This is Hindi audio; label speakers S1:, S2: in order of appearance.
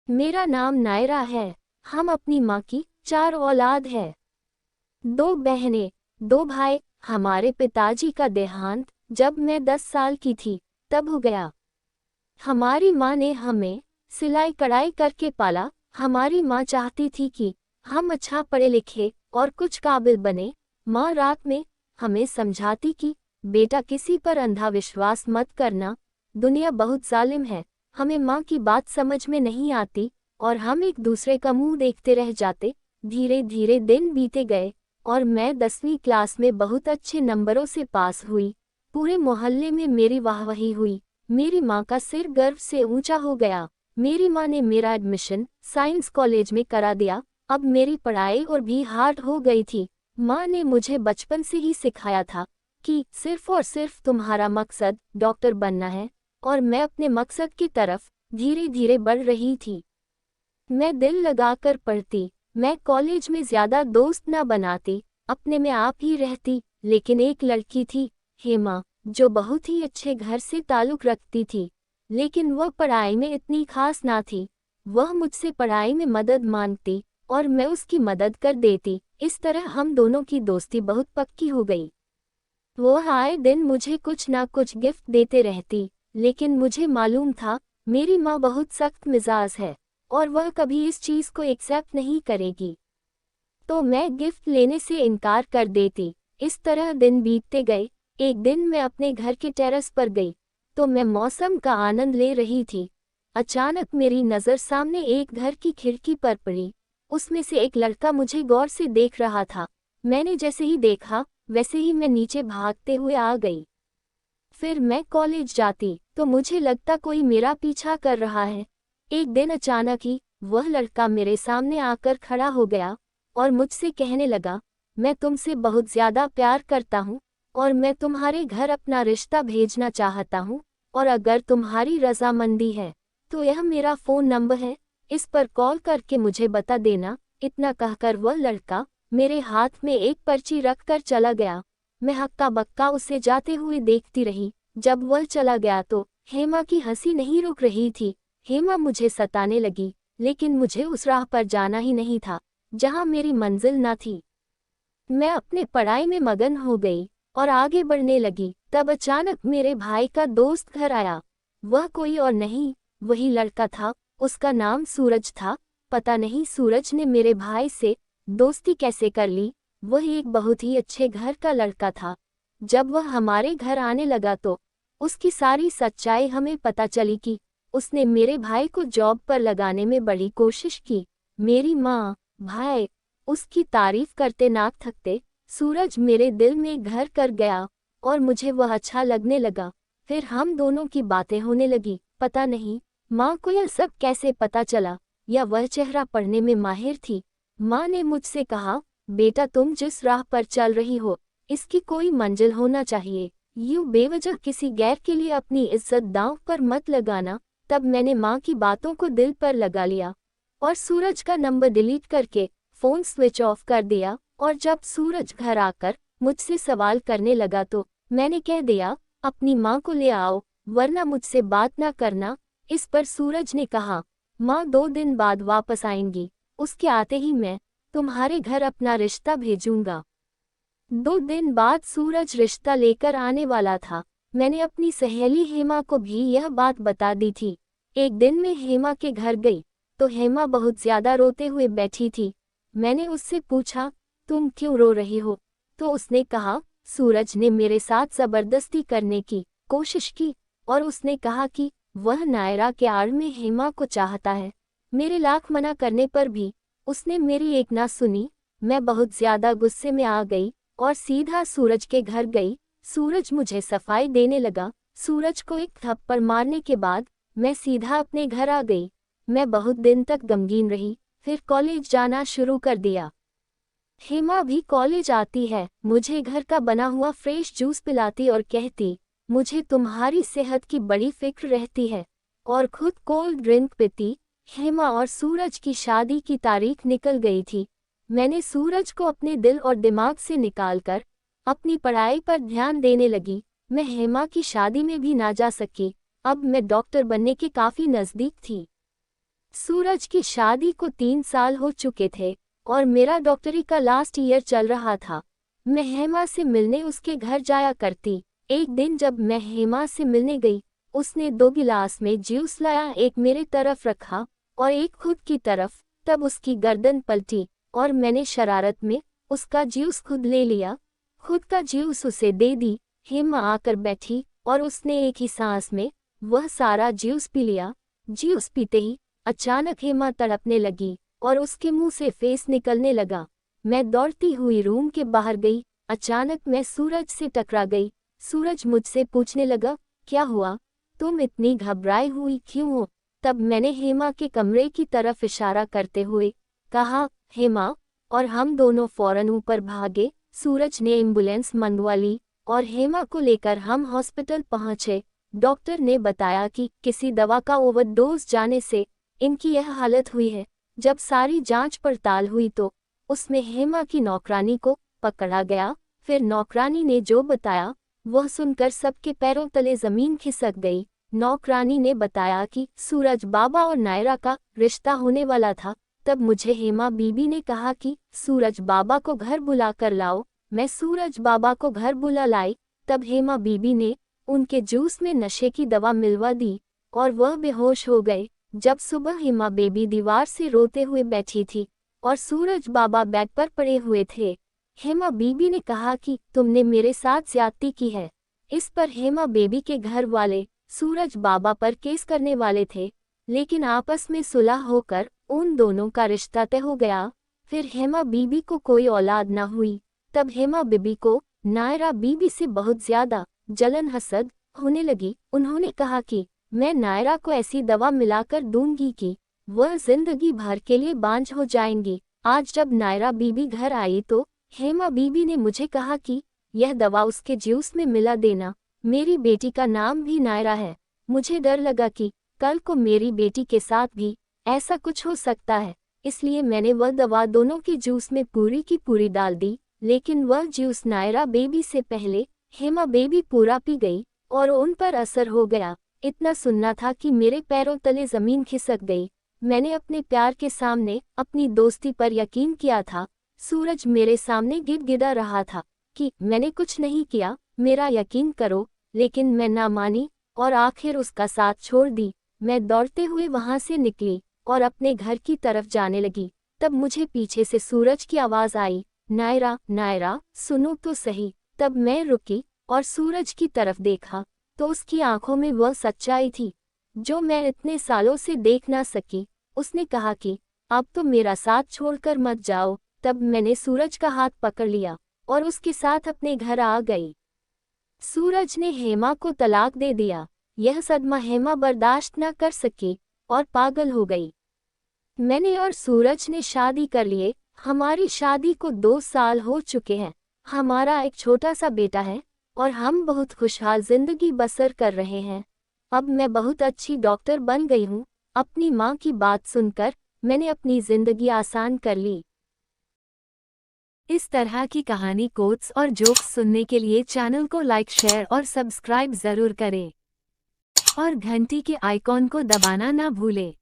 S1: मेरा नाम नायरा है। हम अपनी माँ की 4 औलाद है। 2 बहनें, 2 भाई। हमारे पिताजी का देहांत जब मैं 10 साल की थी तब हो गया। हमारी माँ ने हमें सिलाई कढ़ाई करके पाला। हमारी माँ चाहती थी कि हम अच्छा पढ़े लिखे और कुछ काबिल बने। माँ रात में हमें समझाती कि बेटा किसी पर अंधा विश्वास मत करना, दुनिया बहुत जालिम है। हमें माँ की बात समझ में नहीं आती और हम एक दूसरे का मुंह देखते रह जाते। धीरे धीरे दिन बीते गए और मैं 10वीं क्लास में बहुत अच्छे नंबरों से पास हुई। पूरे मोहल्ले में मेरी वाहवाही हुई। मेरी माँ का सिर गर्व से ऊंचा हो गया। मेरी माँ ने मेरा एडमिशन साइंस कॉलेज में करा दिया। अब मेरी पढ़ाई और भी हार्ड हो गई थी। माँ ने मुझे बचपन से ही सिखाया था कि सिर्फ और सिर्फ तुम्हारा मकसद डॉक्टर बनना है, और मैं अपने मकसद की तरफ धीरे धीरे बढ़ रही थी। मैं दिल लगाकर पढ़ती, मैं कॉलेज में ज्यादा दोस्त न बनाती, अपने में आप ही रहती। लेकिन एक लड़की थी, हेमा, जो बहुत ही अच्छे घर से ताल्लुक रखती थी, लेकिन वह पढ़ाई में इतनी खास ना थी। वह मुझसे पढ़ाई में मदद मांगती और मैं उसकी मदद कर देती। इस तरह हम दोनों की दोस्ती बहुत पक्की हो गई। वह आए दिन मुझे कुछ ना कुछ गिफ्ट देते रहती, लेकिन मुझे मालूम था मेरी माँ बहुत सख्त मिजाज है और वह कभी इस चीज़ को एक्सेप्ट नहीं करेगी, तो मैं गिफ्ट लेने से इनकार कर देती। इस तरह दिन बीतते गए। एक दिन मैं अपने घर के टेरेस पर गई तो मैं मौसम का आनंद ले रही थी। अचानक मेरी नज़र सामने एक घर की खिड़की पर पड़ी। उसमें से एक लड़का मुझे गौर से देख रहा था। मैंने जैसे ही देखा वैसे ही मैं नीचे भागते हुए आ गई। फिर मैं कॉलेज जाती तो मुझे लगता कोई मेरा पीछा कर रहा है। एक दिन अचानक ही वह लड़का मेरे सामने आकर खड़ा हो गया और मुझसे कहने लगा, मैं तुमसे बहुत ज्यादा प्यार करता हूँ और मैं तुम्हारे घर अपना रिश्ता भेजना चाहता हूँ, और अगर तुम्हारी रजामंदी है तो यह मेरा फ़ोन नंबर है, इस पर कॉल करके मुझे बता देना। इतना कहकर वह लड़का मेरे हाथ में एक पर्ची रखकर चला गया। मैं हक्का बक्का उसे जाते हुए देखती रही। जब वह चला गया तो हेमा की हंसी नहीं रुक रही थी। हेमा मुझे सताने लगी, लेकिन मुझे उस राह पर जाना ही नहीं था जहां मेरी मंजिल न थी। मैं अपने पढ़ाई में मगन हो गई और आगे बढ़ने लगी। तब अचानक मेरे भाई का दोस्त घर आया। वह कोई और नहीं, वही लड़का था। उसका नाम सूरज था। पता नहीं सूरज ने मेरे भाई से दोस्ती कैसे कर ली। वह एक बहुत ही अच्छे घर का लड़का था। जब वह हमारे घर आने लगा तो उसकी सारी सच्चाई हमें पता चली कि उसने मेरे भाई को जॉब पर लगाने में बड़ी कोशिश की। मेरी माँ, भाई उसकी तारीफ करते ना थकते। सूरज मेरे दिल में घर कर गया और मुझे वह अच्छा लगने लगा। फिर हम दोनों की बातें होने लगी। पता नहीं माँ को यह सब कैसे पता चला, या वह चेहरा पढ़ने में माहिर थी। माँ ने मुझसे कहा, बेटा तुम जिस राह पर चल रही हो इसकी कोई मंजिल होना चाहिए। यूं बेवजह किसी गैर के लिए अपनी इज्जत दांव पर मत लगाना। तब मैंने माँ की बातों को दिल पर लगा लिया और सूरज का नंबर डिलीट करके फ़ोन स्विच ऑफ कर दिया। और जब सूरज घर आकर मुझसे सवाल करने लगा तो मैंने कह दिया, अपनी माँ को ले आओ वरना मुझसे बात ना करना। इस पर सूरज ने कहा, माँ 2 दिन बाद वापस आएंगी, उसके आते ही मैं तुम्हारे घर अपना रिश्ता भेजूंगा। 2 दिन बाद सूरज रिश्ता लेकर आने वाला था। मैंने अपनी सहेली हेमा को भी यह बात बता दी थी। एक दिन मैं हेमा के घर गई तो हेमा बहुत ज्यादा रोते हुए बैठी थी। मैंने उससे पूछा, तुम क्यों रो रही हो? तो उसने कहा, सूरज ने मेरे साथ जबरदस्ती करने की कोशिश की और उसने कहा कि वह नायरा के आड़ में हेमा को चाहता है। मेरे लाख मना करने पर भी उसने मेरी एक ना सुनी। मैं बहुत ज्यादा गुस्से में आ गई और सीधा सूरज के घर गई। सूरज मुझे सफाई देने लगा। सूरज को एक थप्पड़ मारने के बाद मैं सीधा अपने घर आ गई। मैं बहुत दिन तक गमगीन रही, फिर कॉलेज जाना शुरू कर दिया। हेमा भी कॉलेज आती है, मुझे घर का बना हुआ फ्रेश जूस पिलाती और कहती, मुझे तुम्हारी सेहत की बड़ी फिक्र रहती है, और खुद कोल्ड ड्रिंक पीती। हेमा और सूरज की शादी की तारीख निकल गई थी। मैंने सूरज को अपने दिल और दिमाग से निकालकर अपनी पढ़ाई पर ध्यान देने लगी। मैं हेमा की शादी में भी ना जा सकी। अब मैं डॉक्टर बनने के काफ़ी नज़दीक थी। सूरज की शादी को 3 साल हो चुके थे और मेरा डॉक्टरी का लास्ट ईयर चल रहा था। मैं हेमा से मिलने उसके घर जाया करती। एक दिन जब मैं हेमा से मिलने गई, उसने 2 गिलास में जूस लाया, एक मेरे तरफ रखा और एक खुद की तरफ। तब उसकी गर्दन पलटी और मैंने शरारत में उसका जूस खुद ले लिया। खुद का जूस उसे दे दी। हेमा आकर बैठी और उसने एक ही सांस में वह सारा जूस पी लिया। जूस पीते ही अचानक हेमा तड़पने लगी और उसके मुंह से फेस निकलने लगा। मैं दौड़ती हुई रूम के बाहर गई। अचानक मैं सूरज से टकरा गई। सूरज मुझसे पूछने लगा, क्या हुआ? तुम इतनी घबराई हुई क्यों हो? तब मैंने हेमा के कमरे की तरफ इशारा करते हुए कहा, हेमा, और हम दोनों फौरन ऊपर भागे। सूरज ने एम्बुलेंस मंगवा ली और हेमा को लेकर हम हॉस्पिटल पहुंचे। डॉक्टर ने बताया कि किसी दवा का ओवरडोज जाने से इनकी यह हालत हुई है। जब सारी जांच पड़ताल हुई तो उसमें हेमा की नौकरानी को पकड़ा गया। फिर नौकरानी ने जो बताया वह सुनकर सबके पैरों तले जमीन खिसक गई। नौकरानी ने बताया कि सूरज बाबा और नायरा का रिश्ता होने वाला था। तब मुझे हेमा बीबी ने कहा कि सूरज बाबा को घर बुला कर लाओ। मैं सूरज बाबा को घर बुला लाई। तब हेमा बीबी ने उनके जूस में नशे की दवा मिलवा दी और वह बेहोश हो गए। जब सुबह हेमा बेबी दीवार से रोते हुए बैठी थी और सूरज बाबा बेड पर पड़े हुए थे। हेमा बीबी ने कहा कि तुमने मेरे साथ ज्यादती की है। इस पर हेमा बेबी के घर वाले सूरज बाबा पर केस करने वाले थे, लेकिन आपस में सुलह होकर उन दोनों का रिश्ता तय हो गया। फिर हेमा बीबी को कोई औलाद न हुई। तब हेमा बीबी को नायरा बीबी से बहुत ज्यादा जलन हसद होने लगी। उन्होंने कहा कि मैं नायरा को ऐसी दवा मिलाकर दूंगी कि वह जिंदगी भर के लिए बांझ हो जाएंगी। आज जब नायरा बीबी घर आई तो हेमा बीबी ने मुझे कहा कि यह दवा उसके जूस में मिला देना। मेरी बेटी का नाम भी नायरा है। मुझे डर लगा कि कल को मेरी बेटी के साथ भी ऐसा कुछ हो सकता है, इसलिए मैंने वह दवा दोनों के जूस में पूरी की पूरी डाल दी। लेकिन वह जूस नायरा बेबी से पहले हेमा बेबी पूरा पी गई और उन पर असर हो गया। इतना सुनना था कि मेरे पैरों तले जमीन खिसक गई। मैंने अपने प्यार के सामने अपनी दोस्ती पर यकीन किया था। सूरज मेरे सामने गिड़गिड़ा रहा था कि मैंने कुछ नहीं किया, मेरा यकीन करो, लेकिन मैं ना मानी और आखिर उसका साथ छोड़ दी। मैं दौड़ते हुए वहां से निकली और अपने घर की तरफ जाने लगी। तब मुझे पीछे से सूरज की आवाज आई, नायरा, नायरा, सुनो तो सही। तब मैं रुकी और सूरज की तरफ देखा तो उसकी आंखों में वह सच्चाई थी जो मैं इतने सालों से देख ना सकी। उसने कहा कि अब तो मेरा साथ छोड़कर मत जाओ। तब मैंने सूरज का हाथ पकड़ लिया और उसके साथ अपने घर आ गई। सूरज ने हेमा को तलाक दे दिया। यह सदमा हेमा बर्दाश्त न कर सकी और पागल हो गई। मैंने और सूरज ने शादी कर लिए। हमारी शादी को 2 साल हो चुके हैं। हमारा एक छोटा सा बेटा है और हम बहुत खुशहाल जिंदगी बसर कर रहे हैं। अब मैं बहुत अच्छी डॉक्टर बन गई हूँ। अपनी माँ की बात सुनकर मैंने अपनी जिंदगी आसान कर ली। इस तरह की कहानी, कोट्स और जोक्स सुनने के लिए चैनल को लाइक, शेयर और सब्सक्राइब जरूर करें और घंटी के आइकॉन को दबाना ना भूलें।